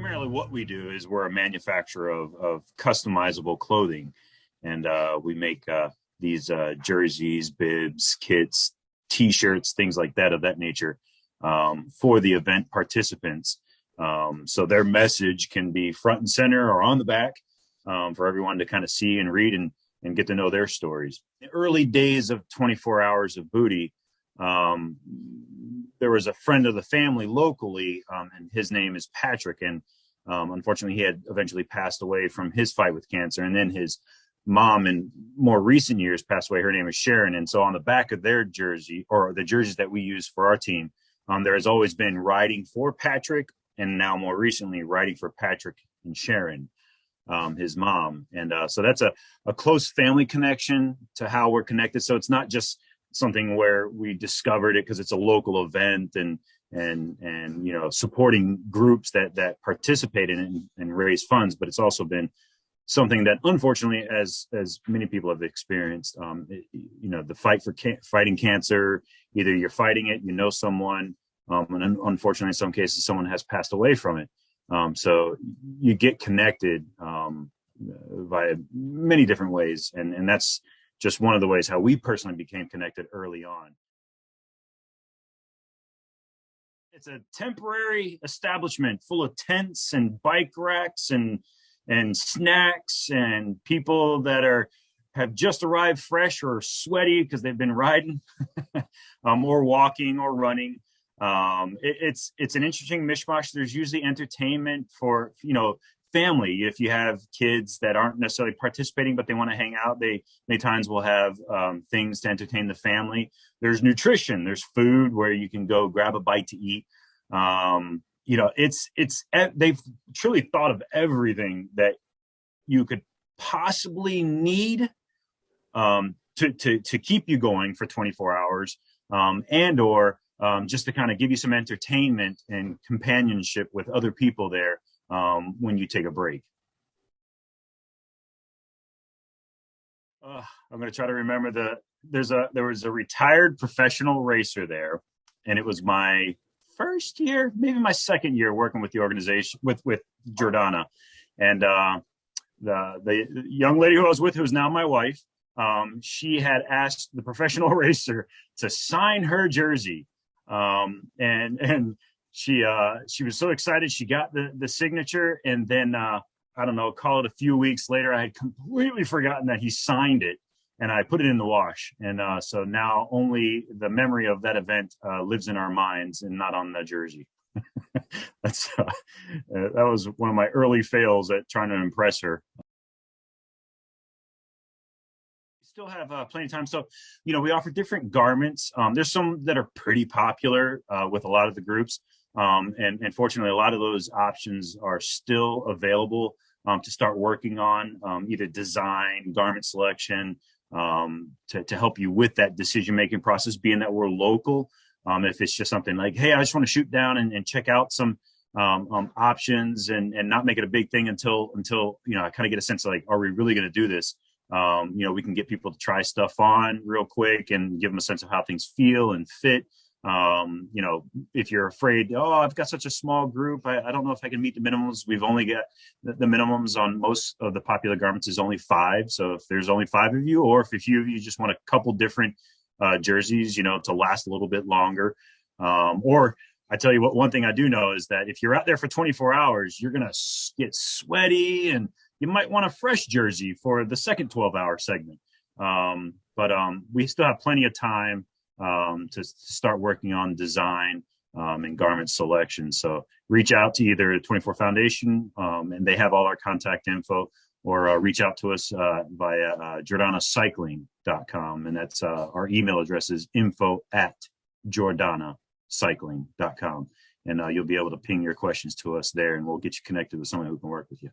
primarily what we do is we're a manufacturer of customizable clothing, and we make these jerseys, bibs, kits, T-shirts, things like that of that nature for the event participants. So their message can be front and center or on the back for everyone to kind of see and read and get to know their stories. The early days of 24 Hours of Booty, there was a friend of the family locally, and his name is Patrick. And unfortunately, he had eventually passed away from his fight with cancer. And then his mom, in more recent years, passed away. Her name is Sharon. And so on the back of their jersey, or the jerseys that we use for our team, there has always been writing for Patrick, and now more recently, writing for Patrick and Sharon, his mom. And so that's a close family connection to how we're connected. So it's not just something where we discovered it because it's a local event and supporting groups that participate in it and raise funds, but it's also been something that, unfortunately, as many people have experienced, the fight for fighting cancer, either you're fighting it, someone, and unfortunately, in some cases, someone has passed away from it. So you get connected via many different ways, and that's just one of the ways how we personally became connected early on. It's a temporary establishment full of tents and bike racks and snacks and people that have just arrived fresh or sweaty because they've been riding or walking or running. It's an interesting mishmash. There's usually entertainment for, family. If you have kids that aren't necessarily participating, but they want to hang out, they many times will have things to entertain the family. There's nutrition, there's food where you can go grab a bite to eat. They've truly thought of everything that you could possibly need to keep you going for 24 hours or just to kind of give you some entertainment and companionship with other people there when you take a break. I'm going to try to remember there was a retired professional racer there, and it was my first year, maybe my second year working with the organization with Giordana, and the young lady who I was with, who is now my wife, she had asked the professional racer to sign her jersey, and she was so excited she got the signature, and then I don't know, call it a few weeks later, I had completely forgotten that he signed it, and I put it in the wash. And so now only the memory of that event lives in our minds and not on the jersey. That was one of my early fails at trying to impress her. Still have plenty of time. So, we offer different garments. There's some that are pretty popular with a lot of the groups. And fortunately, a lot of those options are still available to start working on, either design, garment selection, to help you with that decision-making process, being that we're local. If it's just something like, hey, I just want to shoot down and check out some options and not make it a big thing until I kind of get a sense of like, are we really going to do this? We can get people to try stuff on real quick and give them a sense of how things feel and fit. If you're afraid, I've got such a small group, I don't know if I can meet the minimums. We've only got the minimums on most of the popular garments is only 5. So if there's only 5 of you, or if a few of you just want a couple different jerseys, to last a little bit longer. Or I tell you what, one thing I do know is that if you're out there for 24 hours, you're going to get sweaty, and you might want a fresh jersey for the second 12-hour segment. But we still have plenty of time to start working on design and garment selection. So reach out to either 24 Foundation, and they have all our contact info, or reach out to us via giordanacycling.com. And that's our email address is info@giordanacycling.com. And you'll be able to ping your questions to us there, and we'll get you connected with someone who can work with you.